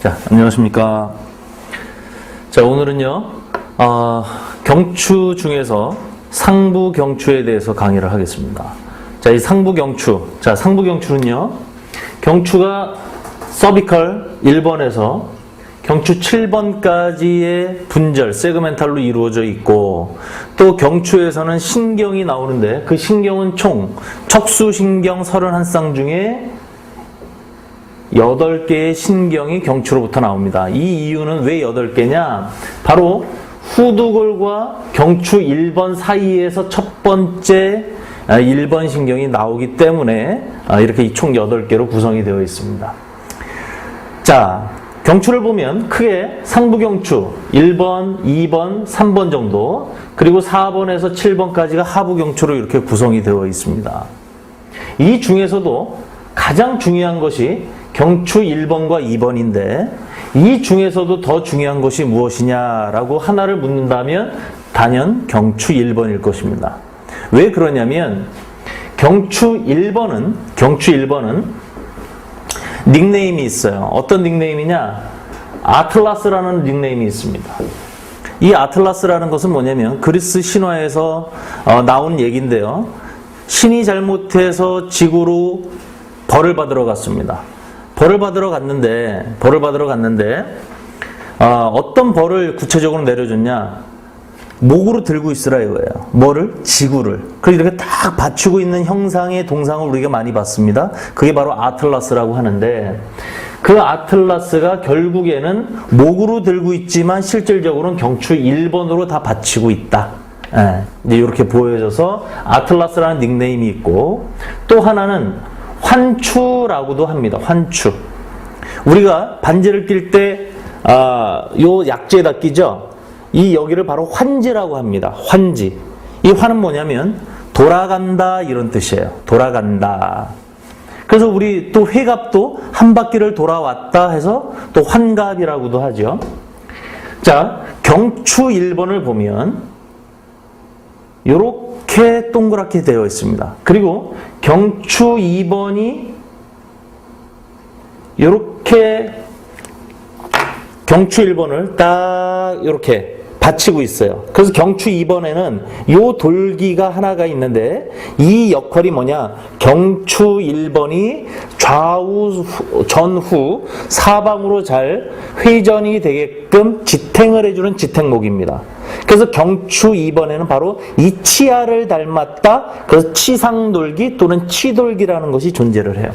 자, 안녕하십니까. 자, 오늘은요, 경추 중에서 상부 경추에 대해서 강의를 하겠습니다. 자, 이 상부 경추. 자, 상부 경추는요, 경추가 서비컬 1번에서 경추 7번까지의 분절, 세그멘탈로 이루어져 있고, 또 경추에서는 신경이 나오는데, 그 신경은 총 척수신경 31쌍 중에 8개의 신경이 경추로부터 나옵니다. 이 이유는 왜 8개냐? 바로 후두골과 경추 1번 사이에서 첫 번째 1번 신경이 나오기 때문에 이렇게 총 8개로 구성이 되어 있습니다. 자, 경추를 보면 크게 상부경추 1번, 2번, 3번 정도, 그리고 4번에서 7번까지가 하부경추로 이렇게 구성이 되어 있습니다. 이 중에서도 가장 중요한 것이 경추 1번과 2번인데, 이 중에서도 더 중요한 것이 무엇이냐라고 하나를 묻는다면 단연 경추 1번일 것입니다. 왜 그러냐면 경추 1번은 닉네임이 있어요. 어떤 닉네임이냐? 아틀라스라는 닉네임이 있습니다. 이 아틀라스라는 것은 뭐냐면 그리스 신화에서 나온 얘기인데요. 신이 잘못해서 지구로 벌을 받으러 갔습니다. 벌을 받으러 갔는데 어떤 벌을 구체적으로 내려줬냐? 목으로 들고 있으라 이거예요. 뭐를? 지구를. 그래서 이렇게 딱 받치고 있는 형상의 동상을 우리가 많이 봤습니다. 그게 바로 아틀라스라고 하는데, 그 아틀라스가 결국에는 목으로 들고 있지만 실질적으로는 경추 1번으로 다 받치고 있다. 이제 이렇게 보여져서 아틀라스라는 닉네임이 있고, 또 하나는 환추라고도 합니다. 환추. 우리가 반지를 낄 때, 요 약지에다 끼죠? 이 여기를 바로 환지라고 합니다. 환지. 이 환은 뭐냐면 돌아간다 이런 뜻이에요. 돌아간다. 그래서 우리 또 회갑도 한 바퀴를 돌아왔다 해서 또 환갑이라고도 하죠. 자, 경추 1번을 보면 요렇게 동그랗게 되어 있습니다. 그리고 경추 2번이 요렇게 경추 1번을 딱 이렇게 받치고 있어요. 그래서 경추 2번에는 요 돌기가 하나가 있는데, 이 역할이 뭐냐? 경추 1번이 좌우 전후 사방으로 잘 회전이 되게끔 지탱을 해주는 지탱목입니다. 그래서 경추 2번에는 바로 이 치아를 닮았다. 그래서 치상돌기 또는 치돌기라는 것이 존재를 해요.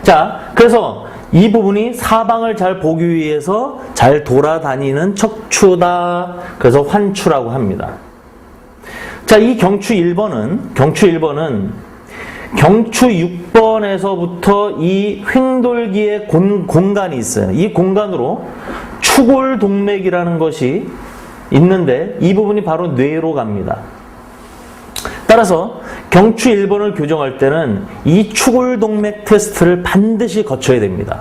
자, 그래서 이 부분이 사방을 잘 보기 위해서 잘 돌아다니는 척추다. 그래서 환추라고 합니다. 자, 이 경추 1번은 경추 6번에서부터 이 횡돌기의 공간이 있어요. 이 공간으로 추골동맥이라는 것이 있는데, 이 부분이 바로 뇌로 갑니다. 따라서 경추 1번을 교정할 때는 이 추골동맥 테스트를 반드시 거쳐야 됩니다.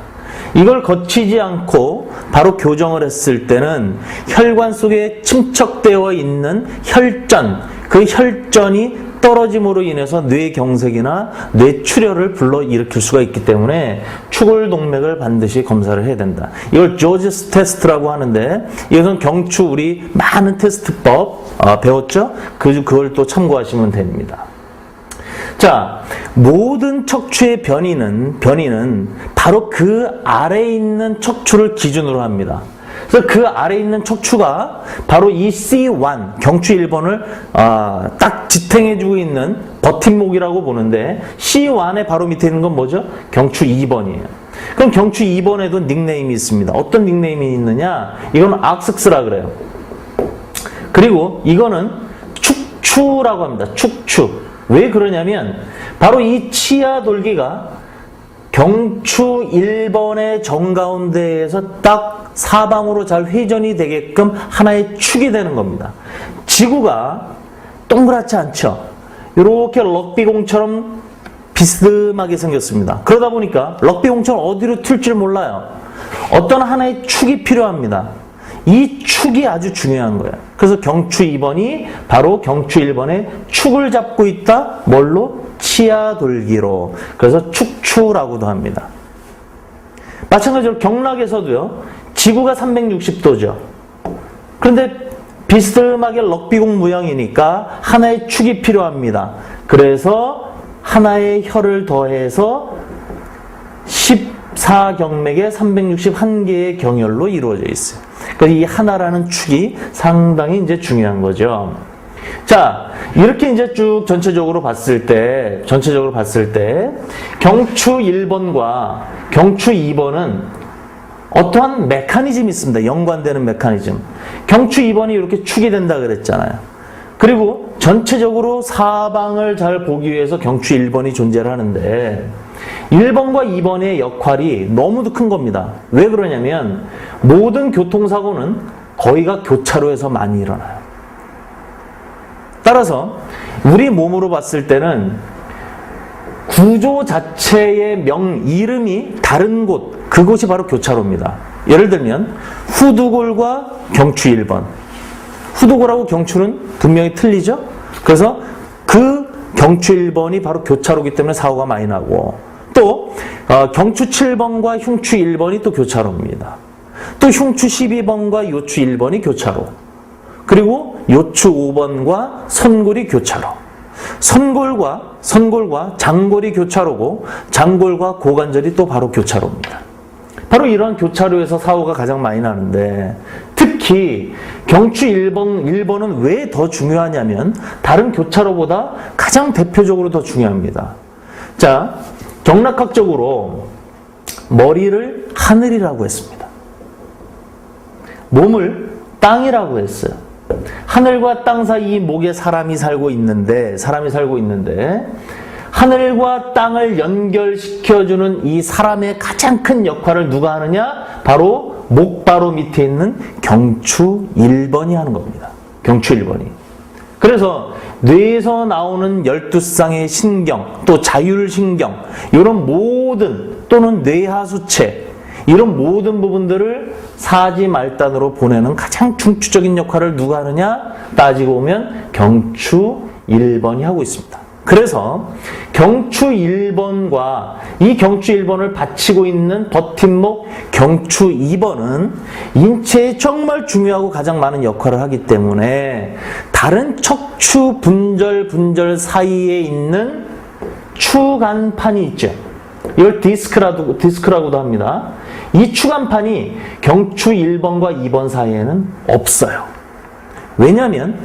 이걸 거치지 않고 바로 교정을 했을 때는 혈관 속에 침척되어 있는 혈전, 그 혈전이 떨어짐으로 인해서 뇌경색이나 뇌출혈을 불러일으킬 수가 있기 때문에 추골동맥을 반드시 검사를 해야 된다. 이걸 조지스 테스트라고 하는데, 이것은 경추 우리 많은 테스트법 배웠죠? 그걸 또 참고하시면 됩니다. 자, 모든 척추의 변이는 바로 그 아래에 있는 척추를 기준으로 합니다. 그래서 그 아래에 있는 척추가 바로 이 C1, 경추 1번을 딱 지탱해주고 있는 버팀목이라고 보는데, C1의 바로 밑에 있는 건 뭐죠? 경추 2번이에요. 그럼 경추 2번에도 닉네임이 있습니다. 어떤 닉네임이 있느냐? 이건 악스스라 그래요. 그리고 이거는 축추라고 합니다. 축추. 왜 그러냐면 바로 이 치아 돌기가 경추 1번의 정가운데에서 딱 사방으로 잘 회전이 되게끔 하나의 축이 되는 겁니다. 지구가 동그랗지 않죠? 이렇게 럭비공처럼 비스듬하게 생겼습니다. 그러다 보니까 럭비공처럼 어디로 튈지 몰라요. 어떤 하나의 축이 필요합니다. 이 축이 아주 중요한 거예요. 그래서 경추 2번이 바로 경추 1번의 축을 잡고 있다. 뭘로? 치아 돌기로. 그래서 축추라고도 합니다. 마찬가지로 경락에서도요. 지구가 360도죠. 그런데 비스듬하게 럭비공 모양이니까 하나의 축이 필요합니다. 그래서 하나의 혈을 더해서 14경맥에 361개의 경혈로 이루어져 있어요. 그래서 이 하나라는 축이 상당히 이제 중요한 거죠. 자, 이렇게 이제 쭉 전체적으로 봤을 때 경추 1번과 경추 2번은 어떠한 메커니즘이 있습니다. 연관되는 메커니즘. 경추 2번이 이렇게 축이 된다 그랬잖아요. 그리고 전체적으로 사방을 잘 보기 위해서 경추 1번이 존재를 하는데 1번과 2번의 역할이 너무도 큰 겁니다. 왜 그러냐면 모든 교통사고는 거의가 교차로에서 많이 일어나요. 따라서 우리 몸으로 봤을 때는 구조 자체의 이름이 다른 곳, 그곳이 바로 교차로입니다. 예를 들면 후두골과 경추 1번. 후두골하고 경추는 분명히 틀리죠? 그래서 그 경추 1번이 바로 교차로이기 때문에 사고가 많이 나고, 또 경추 7번과 흉추 1번이 또 교차로입니다. 또 흉추 12번과 요추 1번이 교차로. 그리고 요추 5번과 선골이 교차로. 선골과 장골이 교차로고, 장골과 고관절이 또 바로 교차로입니다. 바로 이러한 교차로에서 사고가 가장 많이 나는데, 특히 경추 1번은 왜 더 중요하냐면 다른 교차로보다 가장 대표적으로 더 중요합니다. 자, 경락학적으로 머리를 하늘이라고 했습니다. 몸을 땅이라고 했어요. 하늘과 땅 사이 목에 사람이 살고 있는데 하늘과 땅을 연결시켜주는 이 사람의 가장 큰 역할을 누가 하느냐? 바로 목 바로 밑에 있는 경추 1번이 하는 겁니다. 경추 1번이. 그래서 뇌에서 나오는 12쌍의 신경, 또 자율신경, 이런 모든, 또는 뇌하수체, 이런 모든 부분들을 사지 말단으로 보내는 가장 중추적인 역할을 누가 하느냐? 따지고 보면 경추 1번이 하고 있습니다. 그래서 경추 1번과 이 경추 1번을 받치고 있는 버팀목 경추 2번은 인체에 정말 중요하고 가장 많은 역할을 하기 때문에 다른 척추 분절 사이에 있는 추간판이 있죠. 이걸 디스크라고도 합니다. 이 추간판이 경추 1번과 2번 사이에는 없어요. 왜냐하면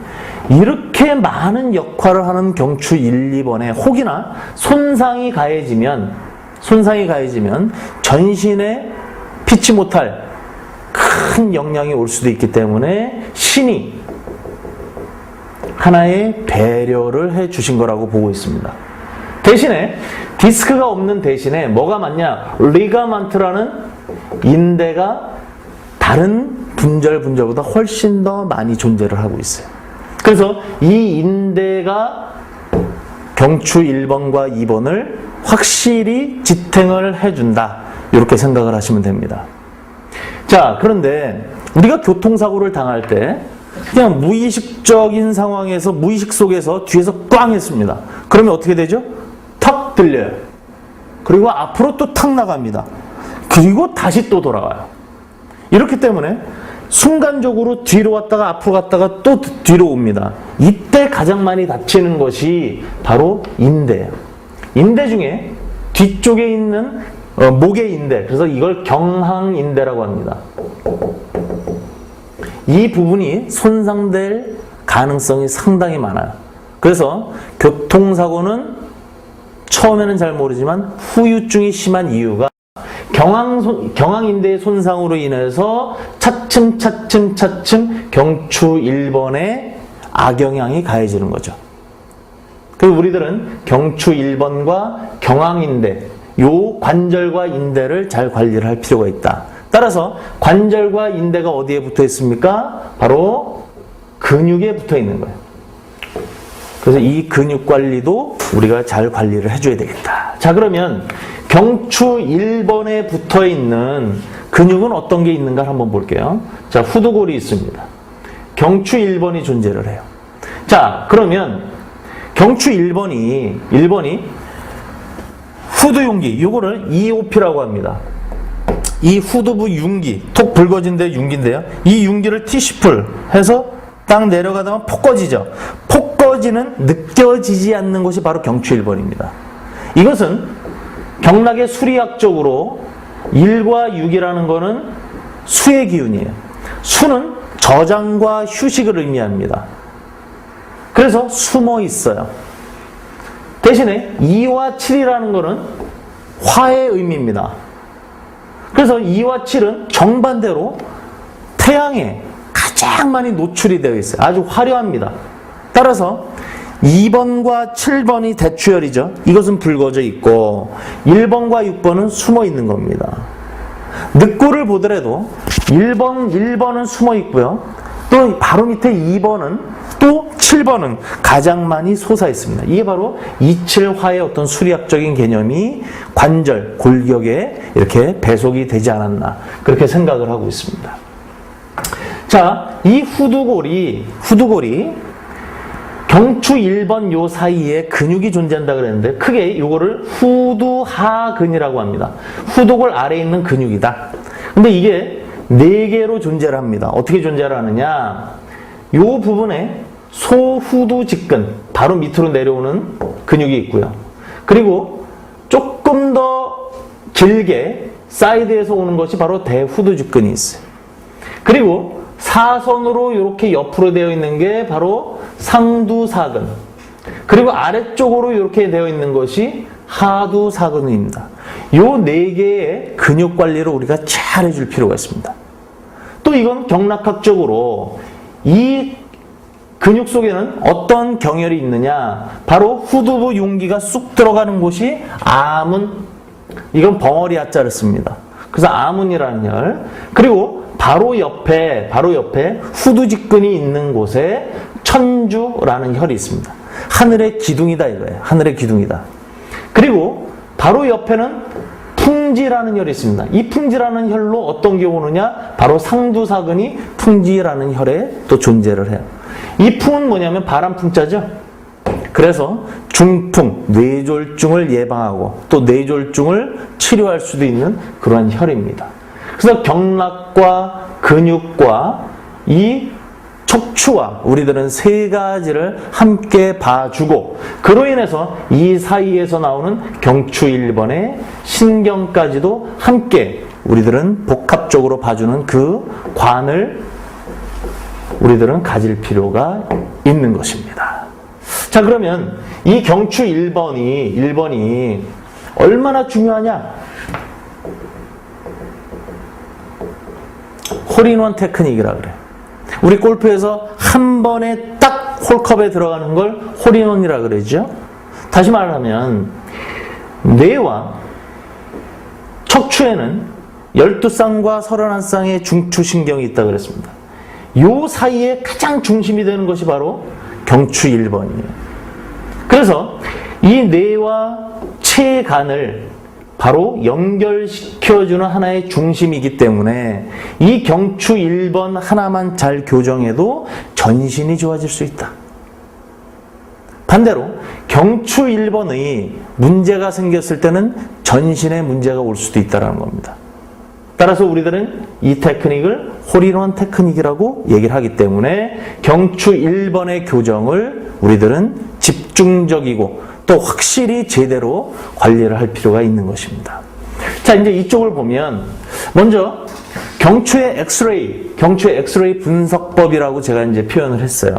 이렇게 많은 역할을 하는 경추 1, 2번에 혹이나 손상이 가해지면 전신에 피치 못할 큰 영향이 올 수도 있기 때문에 신이 하나의 배려를 해 주신 거라고 보고 있습니다. 대신에 디스크가 없는 대신에 뭐가 많냐? 리가먼트라는 인대가 다른 분절보다 훨씬 더 많이 존재를 하고 있어요. 그래서 이 인대가 경추 1번과 2번을 확실히 지탱을 해준다. 이렇게 생각을 하시면 됩니다. 자, 그런데 우리가 교통사고를 당할 때 그냥 무의식적인 상황에서, 무의식 속에서 뒤에서 꽝 했습니다. 그러면 어떻게 되죠? 턱 들려요. 그리고 앞으로 또 탁 나갑니다. 그리고 다시 또 돌아와요. 이렇기 때문에 순간적으로 뒤로 갔다가 앞으로 갔다가 또 뒤로 옵니다. 이때 가장 많이 다치는 것이 바로 인대예요. 인대 중에 뒤쪽에 있는 목의 인대, 그래서 이걸 경항인대라고 합니다. 이 부분이 손상될 가능성이 상당히 많아요. 그래서 교통사고는 처음에는 잘 모르지만 후유증이 심한 이유가 경항인대의 손상으로 인해서 차츰 경추 1번에 악영향이 가해지는 거죠. 그리고 우리들은 경추 1번과 경항인대, 요 관절과 인대를 잘 관리를 할 필요가 있다. 따라서 관절과 인대가 어디에 붙어 있습니까? 바로 근육에 붙어 있는 거예요. 그래서 이 근육 관리도 우리가 잘 관리를 해줘야 되겠다. 자, 그러면 경추 1번에 붙어 있는 근육은 어떤 게 있는가 한번 볼게요. 자, 후두골이 있습니다. 경추 1번이 존재를 해요. 자, 그러면 경추 1번이 후두용기, 요거를 EOP라고 합니다. 이 후두부 융기, 톡 붉어진 데 융기인데요. 이 융기를 T10풀 해서 딱 내려가다가 폭 꺼지죠. 폭 꺼지는 느껴지지 않는 곳이 바로 경추 1번입니다. 이것은 경락의 수리학적으로 1과 6이라는 거는 수의 기운이에요. 수는 저장과 휴식을 의미합니다. 그래서 숨어 있어요. 대신에 2와 7이라는 거는 화의 의미입니다. 그래서 2와 7은 정반대로 태양에 가장 많이 노출이 되어 있어요. 아주 화려합니다. 따라서 2번과 7번이 대추열이죠. 이것은 붉어져 있고 1번과 6번은 숨어 있는 겁니다. 늑구를 보더라도 1번은 숨어 있고요. 또 바로 밑에 2번은 또 7번은 가장 많이 솟아 있습니다. 이게 바로 27화의 어떤 수리학적인 개념이 관절, 골격에 이렇게 배속이 되지 않았나 그렇게 생각을 하고 있습니다. 자, 이 후두골이 경추 1번 요 사이에 근육이 존재한다 그랬는데 크게 이거를 후두하근이라고 합니다. 후두골 아래에 있는 근육이다. 근데 이게 4개로 존재를 합니다. 어떻게 존재를 하느냐? 요 부분에 소후두직근 바로 밑으로 내려오는 근육이 있고요. 그리고 조금 더 길게 사이드에서 오는 것이 바로 대후두직근이 있어요. 그리고 사선으로 이렇게 옆으로 되어 있는 게 바로 상두사근. 그리고 아래쪽으로 이렇게 되어 있는 것이 하두사근입니다. 요 4개의 근육 관리를 우리가 잘 해줄 필요가 있습니다. 또 이건 경락학적으로 이 근육 속에는 어떤 경혈이 있느냐? 바로 후두부 융기가 쑥 들어가는 곳이 아문. 이건 벙어리 하자를 씁니다. 그래서 아문이라는 혈. 그리고 바로 옆에 후두직근이 있는 곳에 천주라는 혈이 있습니다. 하늘의 기둥이다 이거예요. 하늘의 기둥이다. 그리고 바로 옆에는 풍지라는 혈이 있습니다. 이 풍지라는 혈로 어떤 게 오느냐? 바로 상두사근이 풍지라는 혈에 또 존재를 해요. 이 풍은 뭐냐면 바람풍자죠. 그래서 중풍, 뇌졸중을 예방하고 또 뇌졸중을 치료할 수도 있는 그러한 혈입니다. 그래서 경락과 근육과 이 척추와 우리들은 3가지를 함께 봐주고 그로 인해서 이 사이에서 나오는 경추 1번의 신경까지도 함께 우리들은 복합적으로 봐주는 그 관을 우리들은 가질 필요가 있는 것입니다. 자, 그러면 이 경추 1번이 얼마나 중요하냐? 홀인원 테크닉이라 그래요. 우리 골프에서 한 번에 딱 홀컵에 들어가는 걸 홀인원이라 그러죠. 다시 말하면 뇌와 척추에는 12쌍과 31쌍의 중추신경이 있다고 그랬습니다. 요 사이에 가장 중심이 되는 것이 바로 경추 1번이에요. 그래서 이 뇌와 체간을 바로 연결시켜주는 하나의 중심이기 때문에 이 경추 1번 하나만 잘 교정해도 전신이 좋아질 수 있다. 반대로 경추 1번의 문제가 생겼을 때는 전신에 문제가 올 수도 있다는 겁니다. 따라서 우리들은 이 테크닉을 홀인원 테크닉이라고 얘기를 하기 때문에 경추 1번의 교정을 우리들은 집중적이고 또 확실히 제대로 관리를 할 필요가 있는 것입니다. 자, 이제 이쪽을 보면 먼저 경추의 엑스레이 분석법이라고 제가 이제 표현을 했어요.